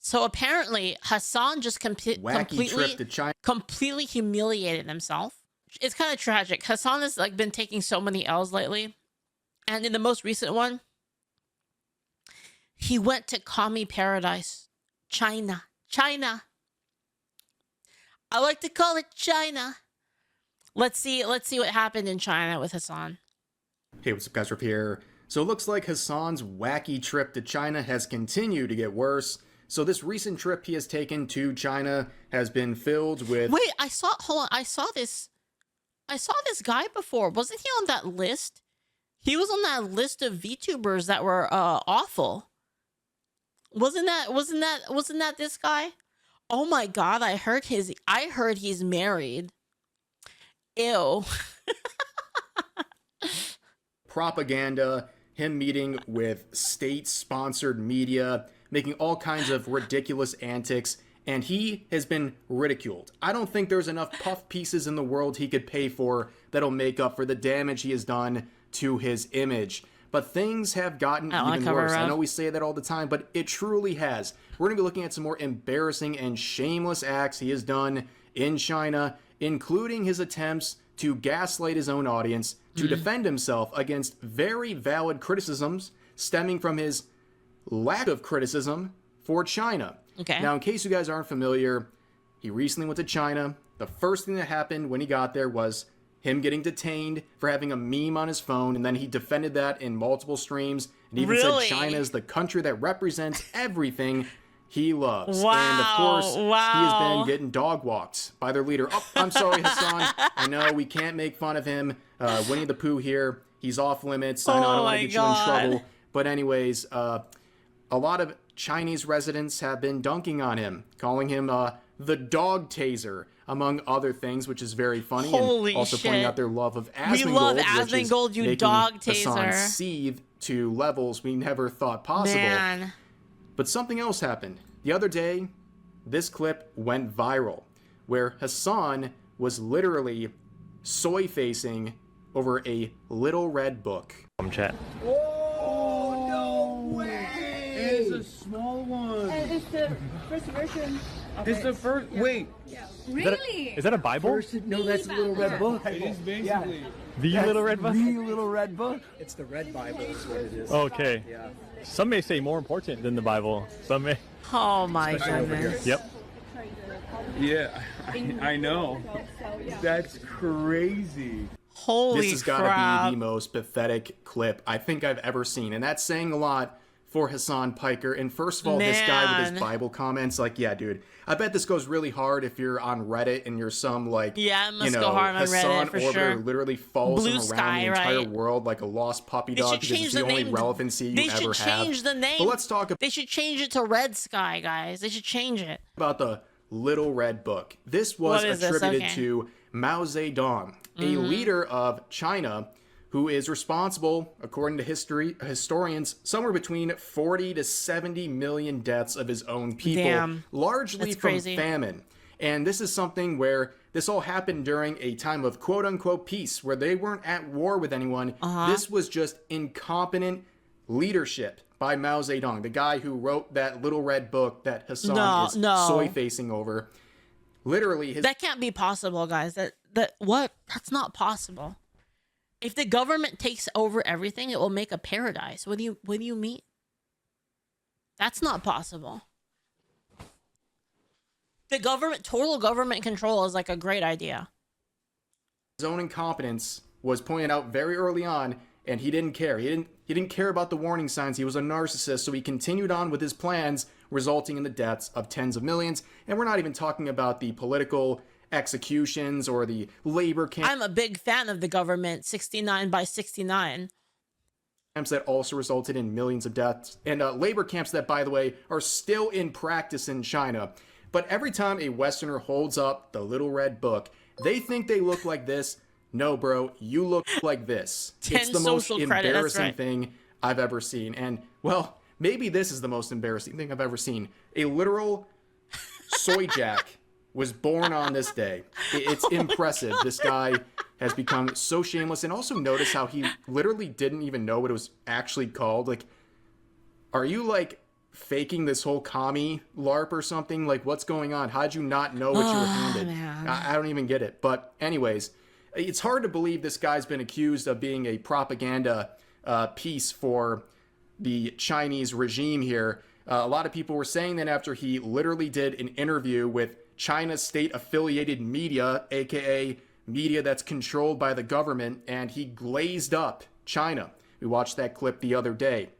So apparently Hasan just completely humiliated himself. It's kind of tragic. Hasan has like been taking so many L's lately. And in the most recent one, he went to commie paradise, China. I like to call it China. Let's see what happened in China with Hasan. Hey, what's up, guys? Rip here. So it looks like Hasan's wacky trip to China has continued to get worse. So this recent trip he has taken to China has been filled with... Wait, I saw this guy before. Wasn't he on that list? He was on that list of VTubers that were awful. Wasn't that this guy? Oh my god, I heard he's married. Ew. Propaganda, him meeting with state-sponsored media, making all kinds of ridiculous antics, and he has been ridiculed. I don't think there's enough puff pieces in the world he could pay for that'll make up for the damage he has done to his image. But things have gotten even worse. I know we say that all the time, but it truly has. We're going to be looking at some more embarrassing and shameless acts he has done in China, including his attempts to gaslight his own audience, to defend himself against very valid criticisms stemming from his lack of criticism for China. Okay. Now, in case you guys aren't familiar, he recently went to China. The first thing that happened when he got there was him getting detained for having a meme on his phone, and then he defended that in multiple streams, and even said China is the country that represents everything he loves. Wow. And of course, he has been getting dog walked by their leader. Oh, I'm sorry, Hasan. I know we can't make fun of him. Winnie the Pooh here. He's off limits. I know I don't want to get you in trouble. But anyways, a lot of Chinese residents have been dunking on him, calling him the dog taser, among other things, which is very funny. Holy and also shit. pointing out their love of Asmongold. We love Asmongold, you dog taser. Hasan seethe to levels we never thought possible. Man. But something else happened. The other day, this clip went viral, where Hasan was literally soy-facing over a little red book. Chat. Oh, no way! It's a small one. And it's the first version. This is the first. Wait. Really? Is that a Bible? No, that's a little red book. It is basically. The little red book? The little red book. It's the red Bible is what it is. Okay. Yeah. Some may say more important than the Bible. Some may. Oh my goodness. Yep. Yeah, I know. That's crazy. Holy This has got to be the most pathetic clip I think I've ever seen, and that's saying a lot for Hasan Piker. And first of all, this guy with his Bible comments, like, yeah, dude, I bet this goes really hard if you're on Reddit and you're some, like, yeah, it must go hard on Hasan Reddit for orbiter sure. who literally follows Blue him around Sky, the entire right? world like a lost puppy dog because it's the only relevancy you ever have. They should change the name. But let's talk They should change it to Red Sky, guys. They should change it. about the Little Red Book. This was attributed to Mao Zedong, a leader of China who is responsible, according to historians, somewhere between 40 to 70 million deaths of his own people, largely from famine. And this is something where this all happened during a time of quote-unquote peace, where they weren't at war with anyone. This was just incompetent leadership by Mao Zedong, the guy who wrote that Little Red Book that Hasan is soy-facing over. Literally, that can't be possible, guys. That's not possible. If the government takes over everything, it will make a paradise. What do you mean? That's not possible. Total government control is like a great idea. His own incompetence was pointed out very early on, and he didn't care. He didn't care about the warning signs. He was a narcissist, so he continued on with his plans, resulting in the deaths of tens of millions. And we're not even talking about the political executions or the labor camps. I'm a big fan of the government, 69 by 69. That also resulted in millions of deaths. And labor camps that, by the way, are still in practice in China. But every time a Westerner holds up the Little Red Book, they think they look like this. No, bro, you look like this. It's the most embarrassing thing I've ever seen. And, well, maybe this is the most embarrassing thing I've ever seen. A literal soy jack was born on this day. It's impressive. This guy has become so shameless. And also notice how he literally didn't even know what it was actually called. Like, are you, like, faking this whole commie LARP or something? Like, what's going on? How'd you not know what you were handed? Man. I don't even get it. But anyways, it's hard to believe this guy's been accused of being a propaganda piece for the Chinese regime here. A lot of people were saying that after he literally did an interview with China's state-affiliated media, aka media that's controlled by the government, and he glazed up China. We watched that clip the other day.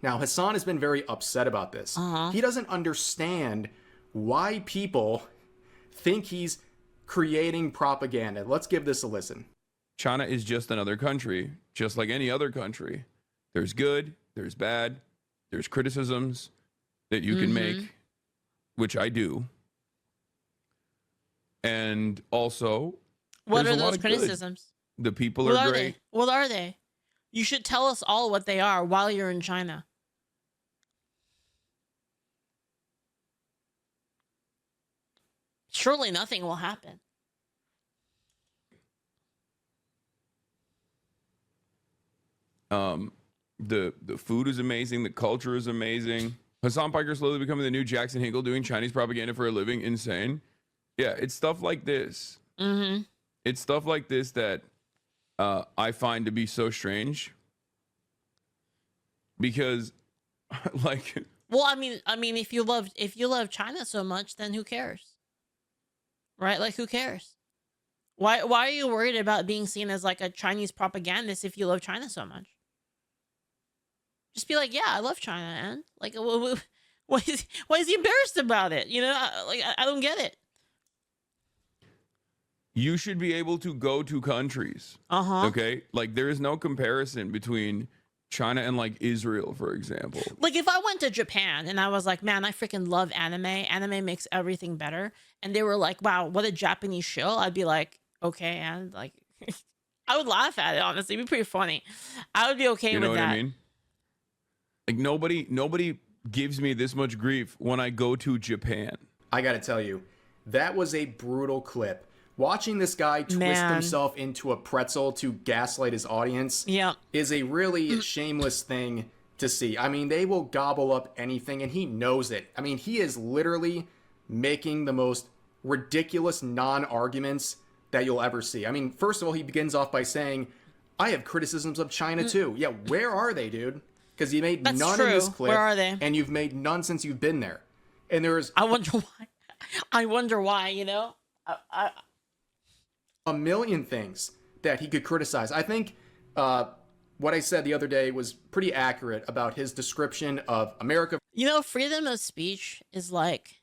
Now, Hasan has been very upset about this. He doesn't understand why people think he's creating propaganda. Let's give this a listen. China is just another country, just like any other country. There's good, there's bad, there's criticisms that you can make, which I do. And also, What there's are a lot those of good. criticisms? The people What are are great. they? What are they? You should tell us all what they are while you're in China. Surely nothing will happen. The food is amazing. The culture is amazing. Hasan Piker slowly becoming the new Jackson Hinkle, doing Chinese propaganda for a living. Insane. Yeah, it's stuff like this. It's stuff like this that I find to be so strange. Because, like, Well, I mean, if you love China so much, then who cares? Right? Like, who cares? Why are you worried about being seen as like a Chinese propagandist if you love China so much? Just be like, yeah, I love China, and like, why is he embarrassed about it? You know, I don't get it. you should be able to go to countries. Okay? Like, there is no comparison between China and, like, Israel, for example. Like, if I went to Japan and I was like, man, I freaking love anime. Anime makes everything better. And they were like, wow, what a Japanese show. I'd be like, okay, and like, I would laugh at it, honestly. It'd be pretty funny. I would be okay You know with what that. I mean? Like, nobody gives me this much grief when I go to Japan. I gotta tell you, that was a brutal clip. Watching this guy twist Man. himself into a pretzel to gaslight his audience Yeah. is a really shameless thing to see. I mean, they will gobble up anything, and he knows it. I mean, he is literally making the most ridiculous non-arguments that you'll ever see. I mean, first of all, he begins off by saying, I have criticisms of China too. Yeah, where are they, dude? Because you made That's none true. in this clip. Where are they? And you've made none since you've been there. And there's I wonder why. I wonder why, you know? a million things that he could criticize. I think what I said the other day was pretty accurate about his description of America You know, freedom of speech is like,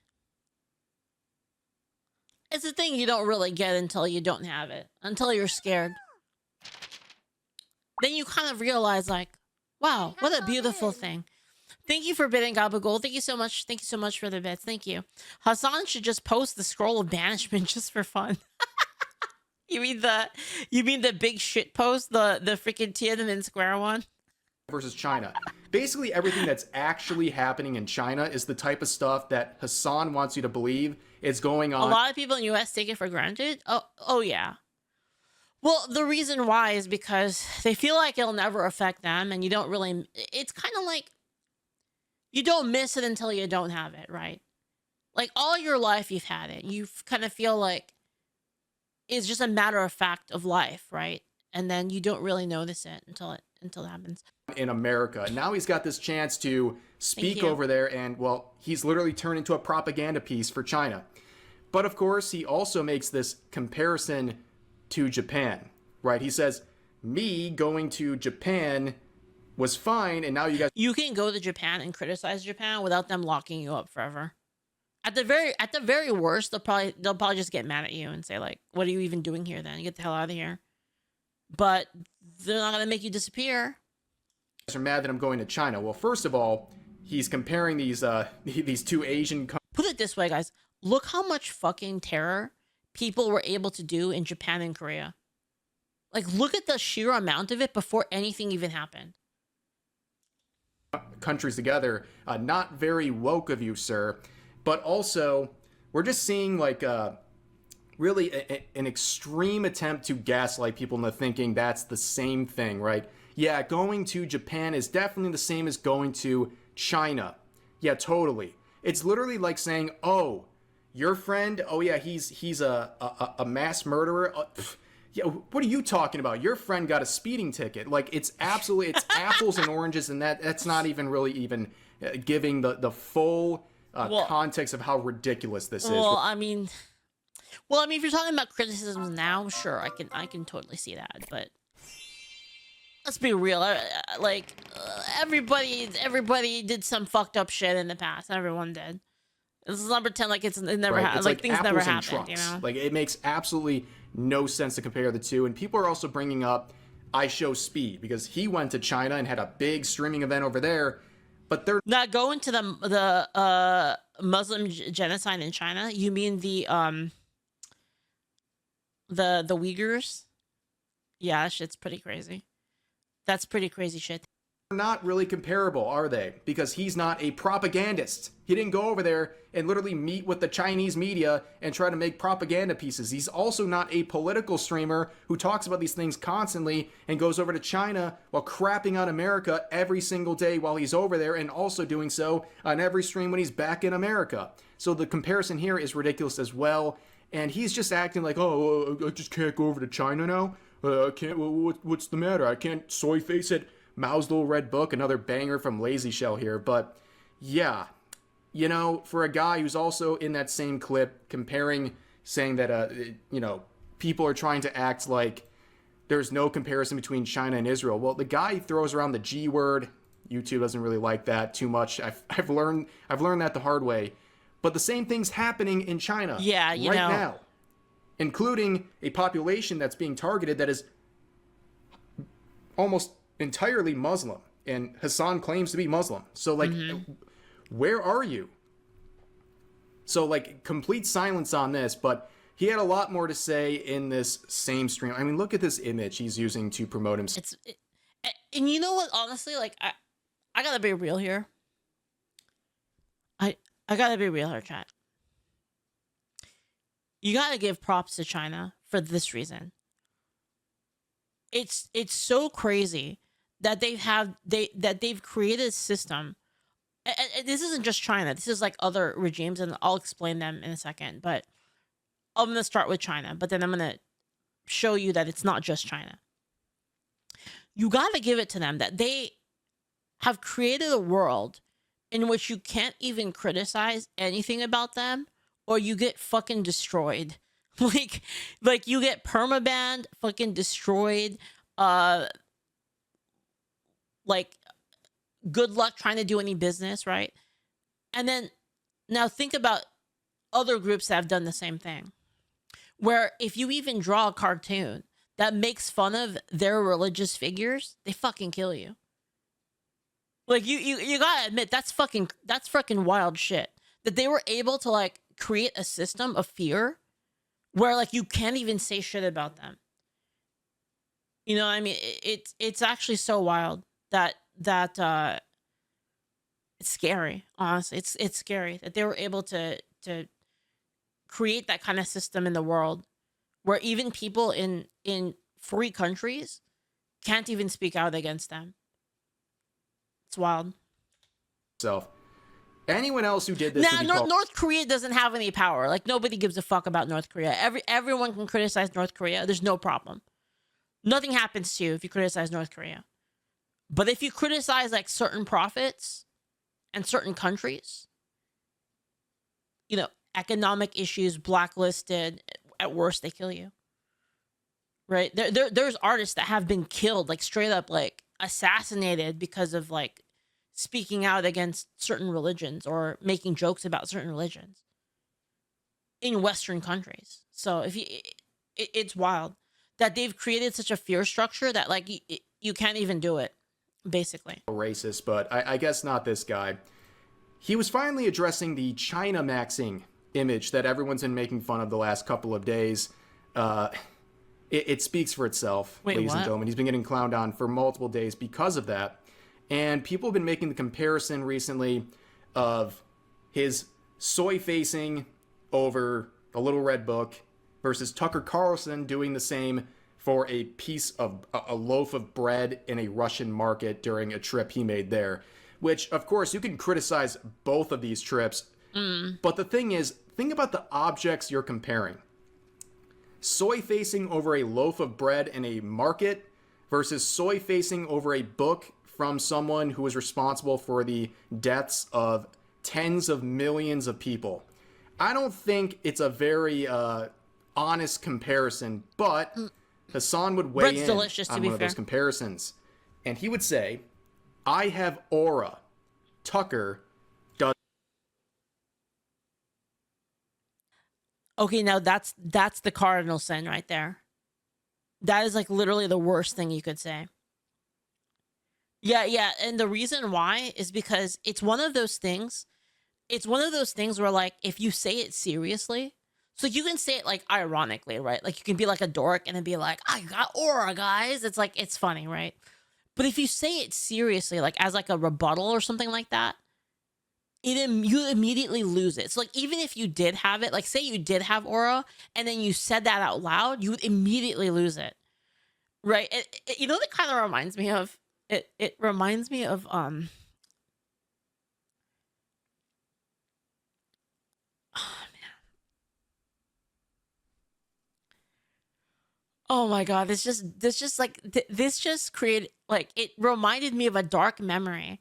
it's a thing you don't really get until you don't have it, until you're scared. Then you kind of realize, like, wow, what a beautiful thing. Thank you for bidding, Gabagool. Thank you so much. Thank you so much for the bits. Thank you. Hasan should just post the scroll of banishment just for fun. You mean the big shit post, the freaking Tiananmen Square one? versus China. Basically, everything that's actually happening in China is the type of stuff that Hasan wants you to believe is going A on. lot of people in the US take it for granted. Oh yeah. Well, the reason why is because they feel like it'll never affect them, and you don't really, it's kind of like you don't miss it until you don't have it, right? Like all your life you've had it. You kind of feel like it's just a matter of fact of life, right? And then you don't really notice it until it happens. In America. And now he's got this chance to speak you. over there, and well, he's literally turned into a propaganda piece for China. But of course, he also makes this comparison to Japan, right? He says, me going to Japan was fine, and now you guys You can go to Japan and criticize Japan without them locking you up forever. At the very worst, they'll probably just get mad at you and say like, "What are you even doing here? Then get the hell out of here." But they're not gonna make you disappear. are mad that I'm going to China. Well, first of all, he's comparing these two Asian Put it this way, guys. Look how much fucking terror people were able to do in Japan and Korea. Like, look at the sheer amount of it before anything even happened. countries together. Not very woke of you, sir. But also, we're just seeing like really an extreme attempt to gaslight people into thinking that's the same thing, right? Yeah, going to Japan is definitely the same as going to China. Yeah, totally. It's literally like saying, "Oh, your friend, oh yeah, he's a mass murderer." Yeah, what are you talking about? Your friend got a speeding ticket. Like it's apples and oranges, and that's not even really even giving the full context of how ridiculous this is. Well, I mean, if you're talking about criticisms now, sure, I can totally see that, but let's be real. Everybody did some fucked up shit in the past. Everyone did. Let's not pretend like it never Right? happened. It's Like things apples never and happened. trunks. You know. Like it makes absolutely no sense to compare the two. And people are also bringing up I Show Speed because he went to China and had a big streaming event over there. But they're Not going to the Muslim genocide in China. You mean the Uyghurs? Yeah, that shit's pretty crazy. That's pretty crazy shit. not really comparable, are they? Because he's not a propagandist. He didn't go over there and literally meet with the Chinese media and try to make propaganda pieces. He's also not a political streamer who talks about these things constantly and goes over to China while crapping on America every single day while he's over there, and also doing so on every stream when he's back in America. So the comparison here is ridiculous as well. And he's just acting like, oh, I just can't go over to China now. I can't. What's the matter? I can't soy face it. Mao's Little Red Book, another banger from Lazy Shell here. But yeah, you know, for a guy who's also in that same clip comparing, saying that, you know, people are trying to act like there's no comparison between China and Israel. Well, the guy throws around the G word. YouTube doesn't really like that too much. I've learned that the hard way. But the same thing's happening in China Yeah, you right know. now, including a population that's being targeted that is almost entirely Muslim, and Hasan claims to be Muslim. So like, where are you? So like, complete silence on this, but he had a lot more to say in this same stream. I mean, look at this image he's using to promote himself. And you know what? Honestly, like I gotta be real here. I gotta be real here, chat. You gotta give props to China for this reason. It's so crazy that they've created a system. And this isn't just China. This is like other regimes, and I'll explain them in a second. But I'm gonna start with China, but then I'm gonna show you that it's not just China. You gotta give it to them that they have created a world in which you can't even criticize anything about them, or you get fucking destroyed. like you get permabanned, fucking destroyed. Like, good luck trying to do any business, right? And then now think about other groups that have done the same thing, where if you even draw a cartoon that makes fun of their religious figures, they fucking kill you. Like, you gotta admit, that's fucking wild shit. That they were able to, like, create a system of fear where, like, you can't even say shit about them. You know what I mean? It's actually so wild that it's scary, honestly. It's scary that they were able to create that kind of system in the world where even people in free countries can't even speak out against them. It's wild. Anyone else who did this Now, North Korea doesn't have any power. Like, nobody gives a fuck about North Korea. Everyone can criticize North Korea. There's no problem. Nothing happens to you if you criticize North Korea. But if you criticize, like, certain prophets and certain countries, you know, economic issues, blacklisted, at worst, they kill you. Right? There's artists that have been killed, like, straight up, like, assassinated because of, like, speaking out against certain religions or making jokes about certain religions in Western countries. So it's wild that they've created such a fear structure that, like, you can't even do it, basically. Racist, but I guess not this guy. He was finally addressing the China maxing image that everyone's been making fun of the last couple of days. It speaks for itself, ladies and gentlemen. He's been getting clowned on for multiple days because of that. And people have been making the comparison recently of his soy facing over the Little Red Book versus Tucker Carlson doing the same for a loaf of bread in a Russian market during a trip he made there. which, of course, you can criticize both of these trips. But the thing is, think about the objects you're comparing. Soy facing over a loaf of bread in a market versus soy facing over a book from someone who was responsible for the deaths of tens of millions of people. I don't think it's a very honest comparison, but Hasan would weigh Bread's in delicious, to on be one of fair. those comparisons. And he would say, I have aura. Tucker does. Okay, now that's the cardinal sin right there. That is like literally the worst thing you could say. Yeah, and the reason why is because it's one of those things. It's one of those things where, like, if you say it seriously, so you can say it like ironically, right? Like, you can be like a dork and then be like, I got aura, guys. It's like, it's funny, right? But if you say it seriously, like as like a rebuttal or something like that, you immediately lose it. So like, even if you did have it, like say you did have aura and then you said that out loud, you would immediately lose it, right? You know what it kind of reminds me of? It reminds me of oh my god, this just created, like, it reminded me of a dark memory.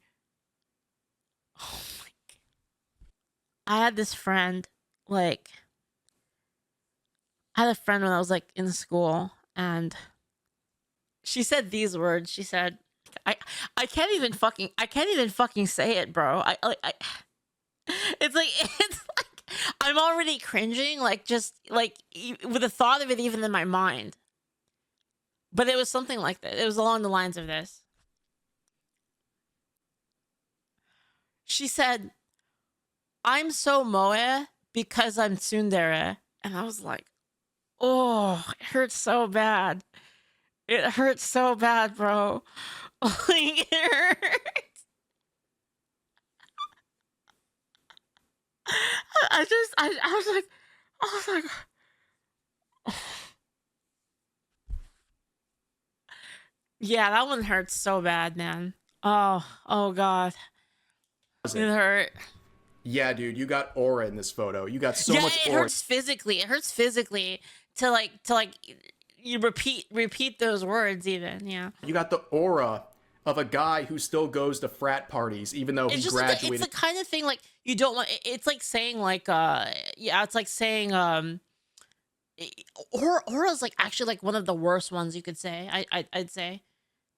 Oh my god. I had this friend, like, I had a friend when I was like in school, and she said these words. She said, I can't even fucking say it, bro. It's like I'm already cringing, like, just like with the thought of it even in my mind. But it was something like that. It was along the lines of this. She said, I'm so moe because I'm tsundere. And I was like, oh, it hurts so bad. It hurts so bad, bro. Like, it hurts. I was like, yeah, that one hurts so bad, man. Oh God. It hurt. Yeah, dude, you got aura in this photo. You got so Yeah, much it aura. hurts physically. It hurts physically to you repeat those words even. Yeah. You got the aura of a guy who still goes to frat parties, even though he It's just graduated. it's the kind of thing like you don't want. It's like saying like yeah, it's like saying aura's like actually like one of the worst ones you could say. I'd say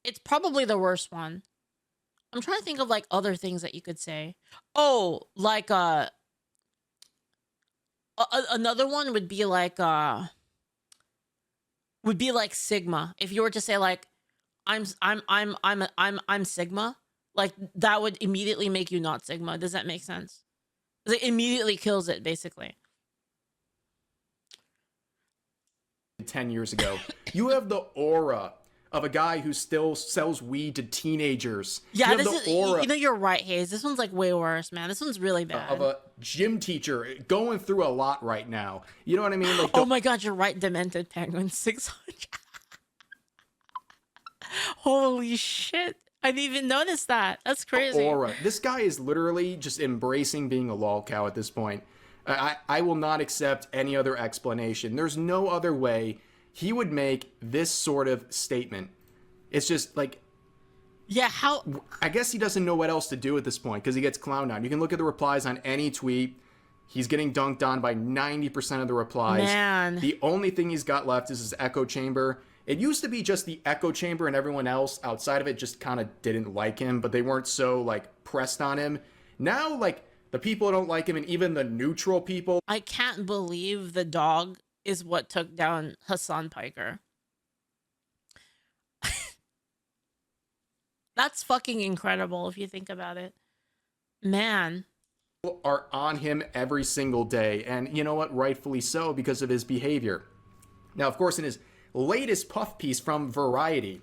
it's probably the worst one. I'm trying to think of like other things that you could say. Oh, like another one would be like Sigma. If you were to say like I'm Sigma, like that would immediately make you not Sigma. Does that make sense? It immediately kills it basically. 10 years ago. You have the aura of a guy who still sells weed to teenagers. Yeah, you have this the is aura you know, you're right, Hayes. This one's like way worse, man. This one's really bad. of a gym teacher going through a lot right now. You know what I mean? Like Oh my god, you're right, Demented Penguin 600. Holy shit. I didn't even notice that. That's crazy. aura. This guy is literally just embracing being a lol cow at this point. I will not accept any other explanation. There's no other way he would make this sort of statement. It's just like, Yeah, how I guess he doesn't know what else to do at this point because he gets clowned on. You can look at the replies on any tweet. He's getting dunked on by 90% of the replies. Man. The only thing he's got left is his echo chamber. It used to be just the echo chamber and everyone else outside of it just kind of didn't like him, but they weren't so like pressed on him. Now, like, the people who don't like him and even the neutral people. I can't believe the dog is what took down Hasan Piker. That's fucking incredible if you think about it. Man. Are on him every single day, and you know what, rightfully so, because of his behavior. Now, of course, in his latest puff piece from Variety,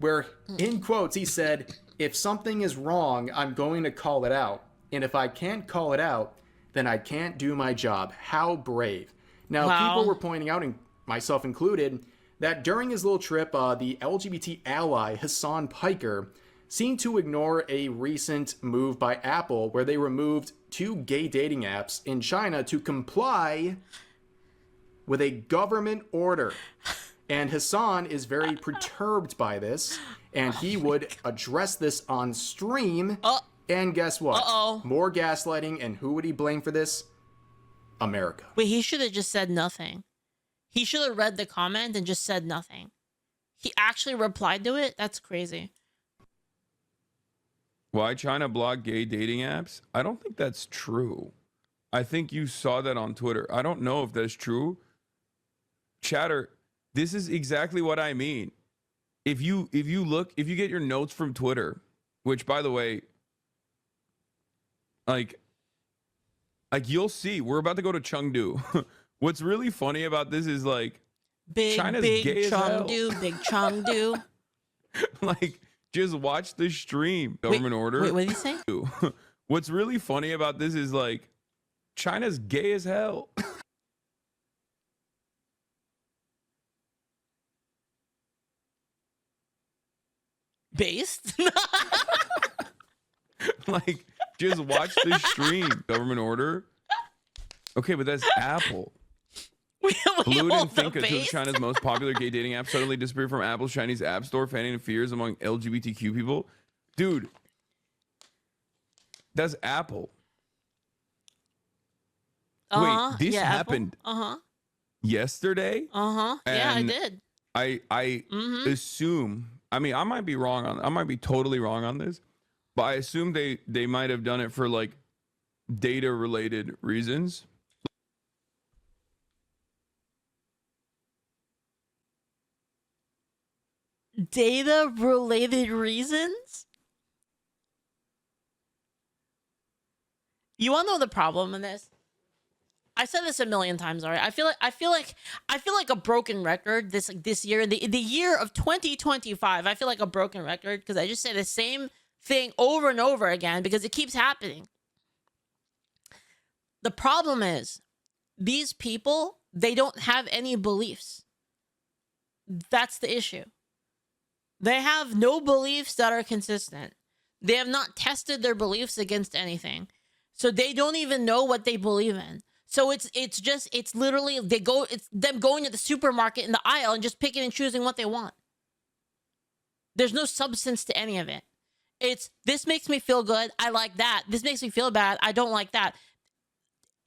where in quotes he said, if something is wrong, I'm going to call it out, and if I can't call it out, then I can't do my job. How brave. Now, Wow. people were pointing out, and myself included, that during his little trip, the LGBT ally Hasan Piker seemed to ignore a recent move by Apple where they removed 2 gay dating apps in China to comply with a government order. And Hasan is very perturbed by this, and he would address this on stream. And guess what? More gaslighting, and who would he blame for this? America. Wait, he should have just said nothing. He should have read the comment and just said nothing. He actually replied to it? That's crazy. Why China blocked gay dating apps? I don't think that's true. I think you saw that on Twitter. I don't know if that's true. Chatter, this is exactly what I mean. If you get your notes from Twitter, which by the way, like you'll see, we're about to go to Chengdu. What's really funny about this is like China's gay as hell. Big Chengdu. Like, just watch the stream. Government order. Wait, what did he say? What's really funny about this is like China's gay as hell. Based? Like, just watch the stream. Government order. Okay, but that's Apple. Blue and Finka, two of China's most popular gay dating apps, suddenly disappeared from Apple's Chinese App Store, fanning fears among LGBTQ people. Dude, that's Apple. Wait, this happened yesterday? Yeah, I did. I assume, I mean, I might be wrong on, I might be totally wrong on this, but I assume they might have done it for like data related reasons. Data related reasons? You want to know the problem in this? I said this a million times already. I feel like a broken record this year, the year of 2025. I feel like a broken record because I just say the same thing over and over again because it keeps happening. The problem is these people, they don't have any beliefs. That's the issue. They have no beliefs that are consistent. They have not tested their beliefs against anything. So they don't even know what they believe in. So it's literally it's them going to the supermarket in the aisle and just picking and choosing what they want. There's no substance to any of it. It's this makes me feel good. I like that. This makes me feel bad. I don't like that.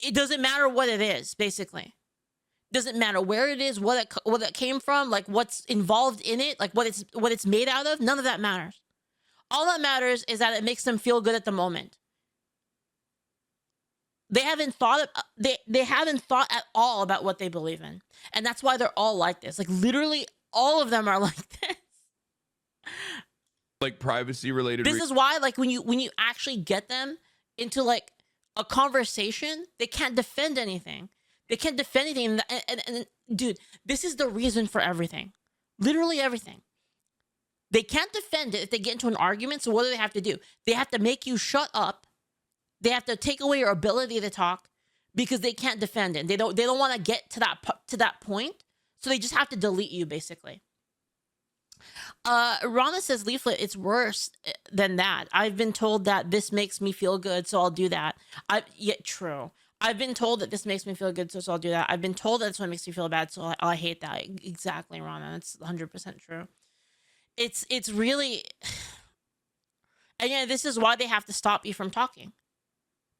It doesn't matter what it is, basically. Doesn't matter where it is, what it came from, like what's involved in it, like what it's made out of. None of that matters. All that matters is that it makes them feel good at the moment. They haven't thought they haven't thought at all about what they believe in, and that's why they're all like this. Like literally, all of them are like this. Like privacy related. This is why, like when you actually get them into like a conversation, they can't defend anything. They can't defend anything. And dude, this is the reason for everything. Literally everything. They can't defend it if they get into an argument. So what do they have to do? They have to make you shut up. They have to take away your ability to talk because they can't defend it. They don't want to get to that point. So they just have to delete you, basically. Rana says, Leaflit, it's worse than that. I've been told that this makes me feel good, so I'll do that. True. I've been told that this makes me feel good, so I'll do that. I've been told that this one makes me feel bad, so I hate that. Exactly, Rana. That's 100% true. It's really... And yeah, this is why they have to stop you from talking.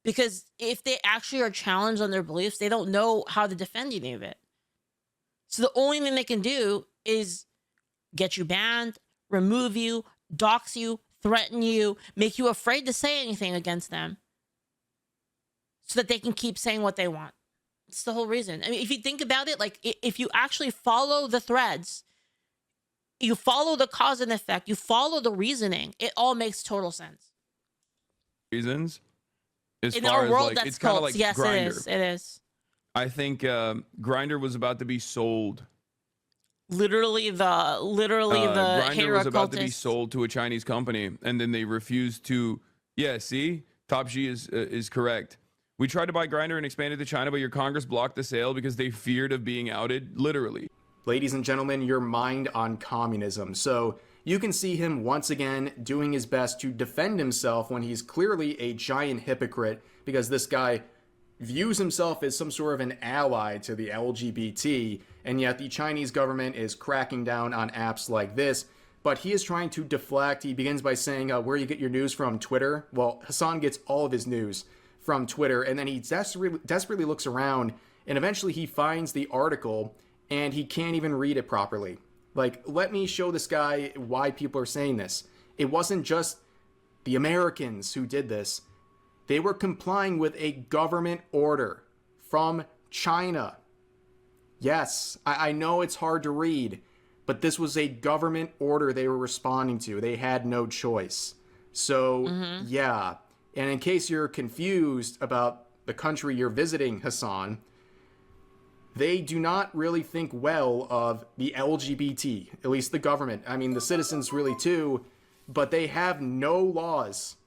Because if they actually are challenged on their beliefs, they don't know how to defend any of it. So the only thing they can do is get you banned, remove you, dox you, threaten you, make you afraid to say anything against them so that they can keep saying what they want. It's the whole reason. I mean, if you think about it, like if you actually follow the threads, you follow the cause and effect, you follow the reasoning, it all makes total sense. Reasons? As in far our as world, like, that's it's kind of cults. like Yes, Grindr. it is. I think Grindr was about to be sold. Literally the Grindr hater was about to be occultists. sold to a Chinese company, and then they refused to. Yeah, see, Top G is correct. We tried to buy Grindr and expand it to China, but your Congress blocked the sale because they feared of being outed. Literally. Ladies and gentlemen, your mind on communism. So you can see him once again doing his best to defend himself when he's clearly a giant hypocrite, because this guy views himself as some sort of an ally to the LGBT, and yet the Chinese government is cracking down on apps like this. But he is trying to deflect. He begins by saying, where you get your news from, Twitter. Well, Hasan gets all of his news from Twitter, and then he desperately looks around, and eventually he finds the article, and he can't even read it properly. Like, let me show this guy why people are saying this. It wasn't just the Americans who did this. They were complying with a government order from China. Yes, I know it's hard to read, but this was a government order they were responding to. They had no choice. So, yeah. And in case you're confused about the country you're visiting, Hasan, they do not really think well of the LGBT, at least the government. I mean, the citizens really too, but they have no laws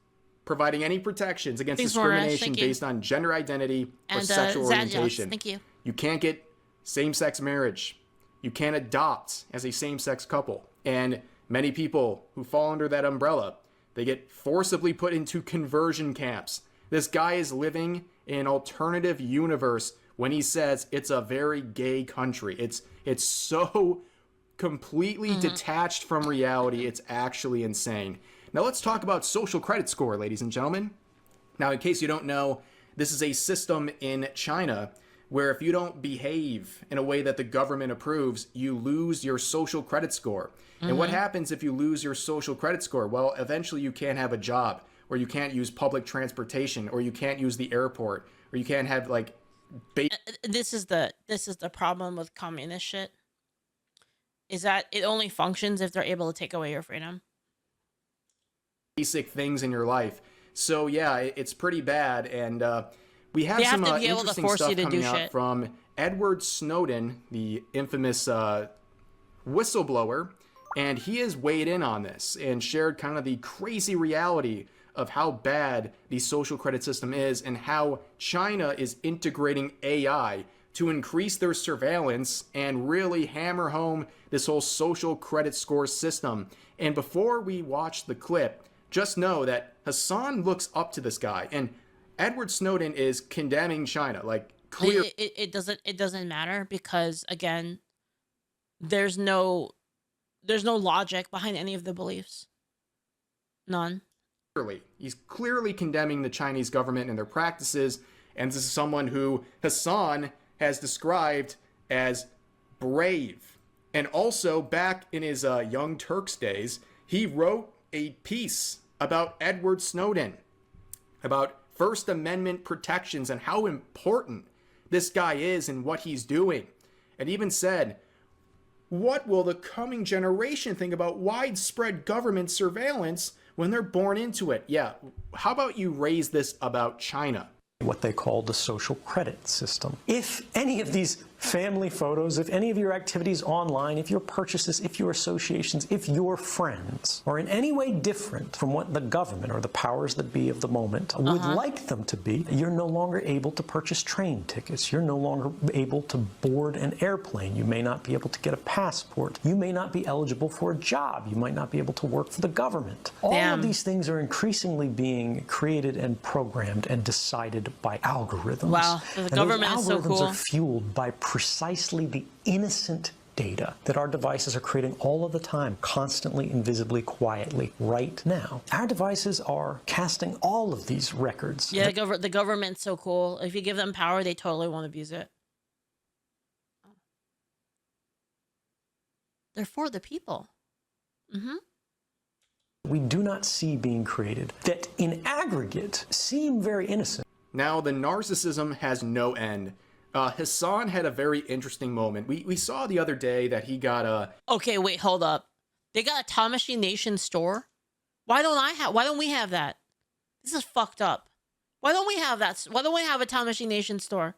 providing any protections against discrimination based on gender identity or sexual orientation. Thank you. You can't get same-sex marriage. You can't adopt as a same-sex couple. And many people who fall under that umbrella, they get forcibly put into conversion camps. This guy is living in an alternative universe when he says it's a very gay country. It's so completely detached from reality. It's actually insane. Now let's talk about social credit score, ladies and gentlemen. Now, in case you don't know, this is a system in China where if you don't behave in a way that the government approves, you lose your social credit score. And what happens if you lose your social credit score? Well, eventually you can't have a job, or you can't use public transportation, or you can't use the airport, or you can't have like this is the problem with communist shit, is that it only functions if they're able to take away your freedom. Basic things in your life. So yeah, it's pretty bad, and we have some interesting stuff coming out from Edward Snowden, the infamous whistleblower, and he has weighed in on this and shared kind of the crazy reality of how bad the social credit system is and how China is integrating AI to increase their surveillance and really hammer home this whole social credit score system. And before we watch the clip, just know that Hasan looks up to this guy, and Edward Snowden is condemning China. Like, clear. It doesn't matter, because again, there's no logic behind any of the beliefs. None. He's clearly condemning the Chinese government and their practices, and this is someone who Hasan has described as brave. And also, back in his Young Turks days, he wrote a piece about Edward Snowden, about First Amendment protections and how important this guy is and what he's doing. And even said, what will the coming generation think about widespread government surveillance when they're born into it? Yeah, how about you raise this about China? What they call the social credit system. If any of these family photos, if any of your activities online, if your purchases, if your associations, if your friends are in any way different from what the government or the powers that be of the moment would like them to be, you're no longer able to purchase train tickets. You're no longer able to board an airplane. You may not be able to get a passport. You may not be eligible for a job. You might not be able to work for the government. All of these things are increasingly being created and programmed and decided by algorithms. Wow, the government is so cool. Algorithms are fueled by precisely the innocent data that our devices are creating all of the time, constantly, invisibly, quietly, right now. Our devices are casting all of these records. Yeah, the government's so cool. If you give them power, they totally won't abuse it. They're for the people. We do not see being created that in aggregate seem very innocent. Now, the narcissism has no end. Hasan had a very interesting moment. We saw the other day that he got a... Okay, wait, hold up. They got a Tamashii Nation store? Why don't we have that? This is fucked up. Why don't we have that? Why don't we have a Tamashii Nation store?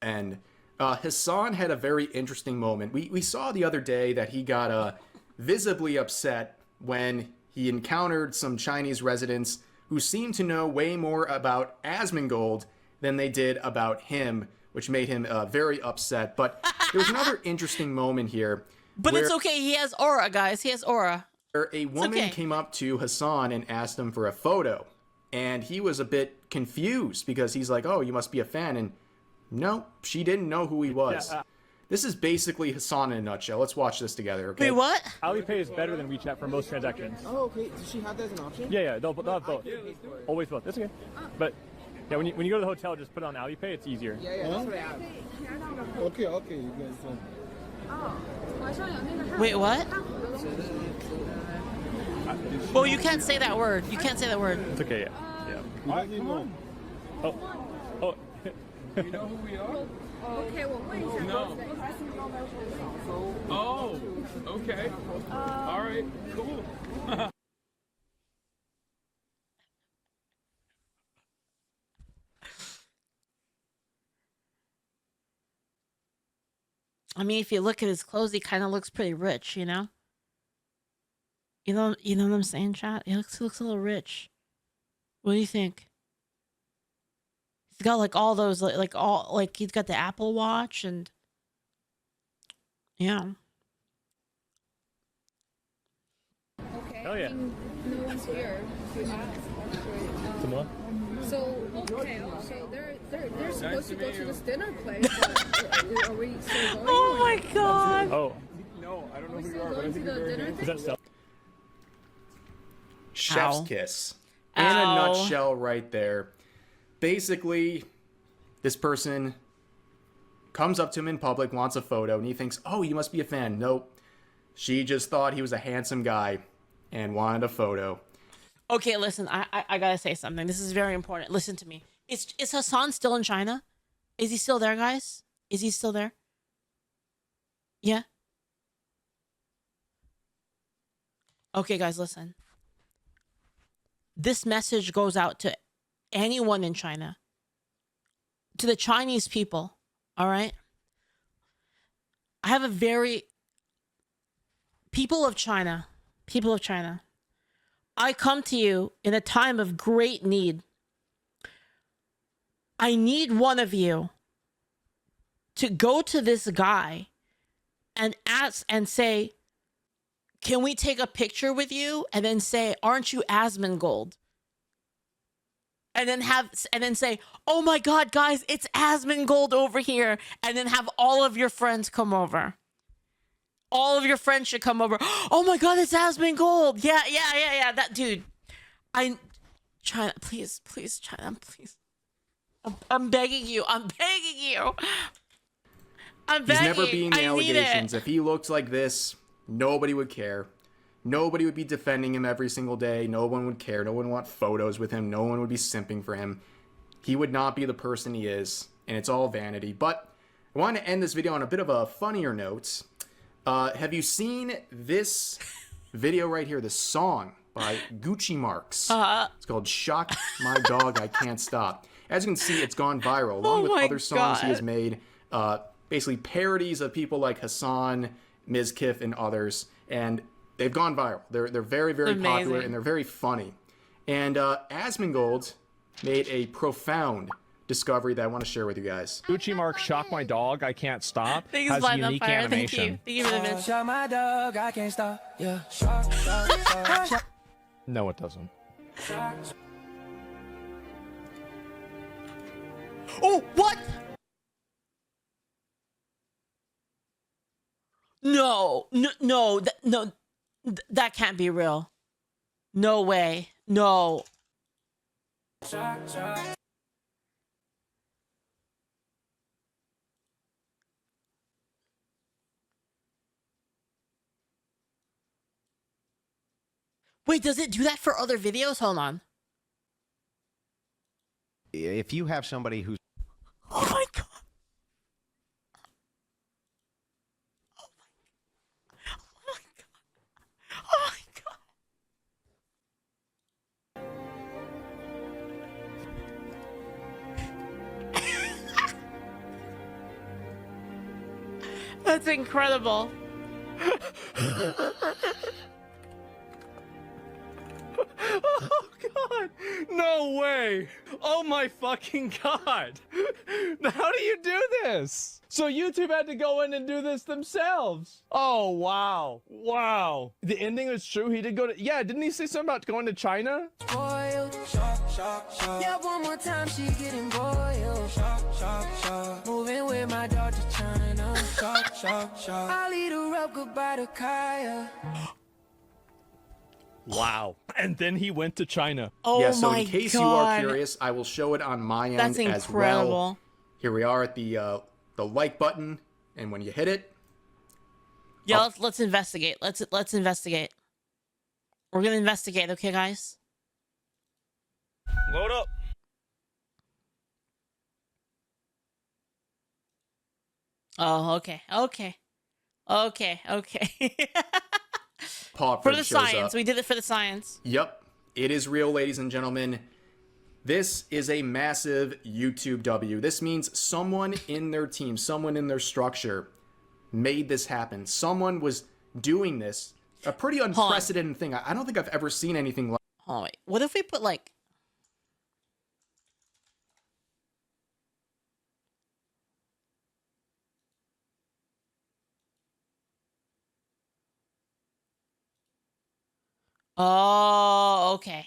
And Hasan had a very interesting moment. We saw the other day that he got visibly upset when he encountered some Chinese residents who seemed to know way more about Asmongold than they did about him, which made him very upset. But there was another interesting moment here. But it's okay. He has aura, guys. He has aura. A woman okay. came up to Hasan and asked him for a photo. And he was a bit confused because he's like, oh, you must be a fan. And no, she didn't know who he was. This is basically Hasan in a nutshell. Let's watch this together, okay? Wait, what? Alipay is better than WeChat for most transactions. Oh, okay. Does she have that as an option? Yeah, they'll have both. Always both. That's okay. But yeah, when you go to the hotel, just put it on Alipay. It's easier. Yeah, that's what I have. Okay, you guys. Wait, what? Well, you can't say that word. You can't say that word. It's okay. Yeah. Come on. Oh. You know who we are? Okay, well, wait a second. No. Oh, okay. All right, cool. I mean, if you look at his clothes, he kind of looks pretty rich, you know? You know what I'm saying, chat? He looks a little rich. What do you think? He's got like all those like he's got the Apple Watch and yeah. Okay. Hell yeah. No one's here. Tomorrow? So, okay, so they're supposed to go to this dinner place. But are we still going? Oh my god. Oh. No, I don't know Are we who you still are, but I going to think the you're very dinner nice. Is that self? Chef's Ow. kiss. In a Ow. nutshell right there. Basically, this person comes up to him in public, wants a photo, and he thinks, oh, you must be a fan. Nope. She just thought he was a handsome guy and wanted a photo. Okay, listen, I gotta say something. This is very important. Listen to me. Is Hasan still in China? Is he still there, guys? Is he still there? Yeah? Okay, guys, listen. This message goes out to anyone in China, to the Chinese people, all right? I have a very... People of China, I come to you in a time of great need. I need one of you to go to this guy and ask and say, can we take a picture with you? And then say, aren't you Asmongold? And then say, oh my God, guys, it's Asmongold over here. And then have all of your friends come over. All of your friends should come over. Oh my God, it's Asmongold. Yeah. That dude. China, please, China, please. I'm begging you. I'm begging. He's never been the I need allegations. it. If he looked like this, nobody would care. Nobody would be defending him every single day. No one would care. No one would want photos with him. No one would be simping for him. He would not be the person he is, and it's all vanity. But I want to end this video on a bit of a funnier note. Have you seen this video right here, this song by Gucci Marks? It's called Shock My Dog, I Can't Stop. As you can see, it's gone viral, along with other songs he has made, basically parodies of people like Hasan, Mizkif, and others, and they've gone viral. They're very, very popular, and they're very funny. And Asmongold made a profound discovery that I want to share with you guys. Gucci Mark Shock My Dog, I Can't Stop Thanks, has Light on unique Fire. animation. Thank you for the mention. Shock my dog, I can't stop. Yeah. Shock. No, it doesn't. Oh, what? No, that can't be real. No way. No. Wait, does it do that for other videos? Hold on. If you have somebody who's... Oh my God. Oh my God. That's incredible. Oh God! No way! Oh my fucking god! How do you do this? So YouTube had to go in and do this themselves. Oh wow. Wow. The ending is true. He did go to, yeah, didn't he say something about going to China? Boiled, shock, shock, shock. Yeah, one more time, she getting boiled. Shock, shock, shock. Moving with my daughter to China. Shock, shock, shock. I'll lead her up, goodbye to Kaya. Wow. And then he went to China. Oh yeah, so my in case God. you are curious, I will show it on my end That's as incredible. well. Here we are at the like button, and when you hit it, Yeah, let's investigate. Let's investigate. We're gonna investigate, okay, guys? Load up. Oh, okay. Paw For print the shows science. up. We did it for the science. Yep, it is real, ladies and gentlemen. This is a massive YouTube W. This means someone in their team, someone in their structure made this happen. Someone was doing this. A pretty unprecedented thing. I don't think I've ever seen anything like. Oh wait, what if we put like? Oh, okay.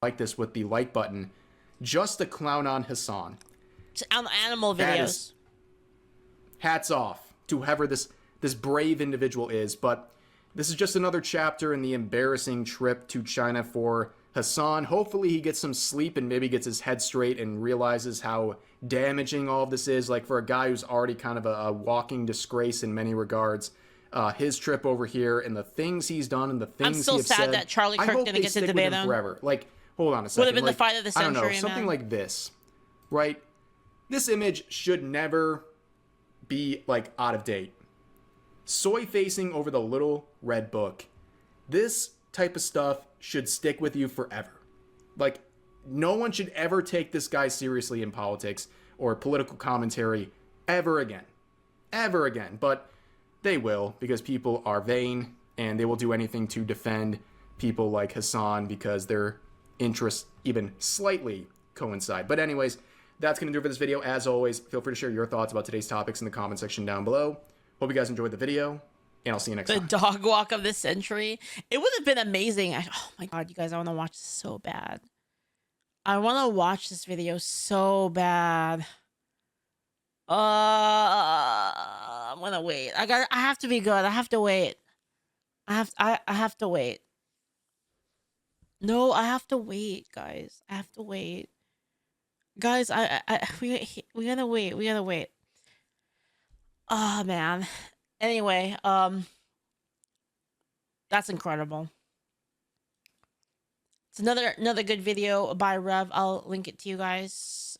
Like this with the like button, just to clown on Hasan. On animal That videos. is- hats off to whoever this brave individual is, but this is just another chapter in the embarrassing trip to China for Hasan. Hopefully he gets some sleep and maybe gets his head straight and realizes how damaging all of this is. Like, for a guy who's already kind of a walking disgrace in many regards, his trip over here and the things he's done and the things I'm still he has sad said, that Charlie I Kirk hope didn't they get to stick with debate him him. forever. Like, hold on a second. Would have been the Like, fight of the I don't know, century, something man. like this, right? This image should never be like out of date. Soy facing over the little red book. This type of stuff should stick with you forever. Like, no one should ever take this guy seriously in politics or political commentary ever again. Ever again. But they will, because people are vain and they will do anything to defend people like Hasan because their interests even slightly coincide. But anyways, that's going to do it for this video. As always, feel free to share your thoughts about today's topics in the comment section down below. Hope you guys enjoyed the video, and I'll see you next The time. dog walk of the century. It would have been amazing. Oh my God, you guys, I want to watch this so bad. I want to watch this video so bad. I'm gonna wait. I have to be good. I have to wait. I have to wait. No, I have to wait, guys. I have to wait. Guys, we gotta wait. We gotta wait. Oh man. Anyway, that's incredible. It's another good video by Rev. I'll link it to you guys.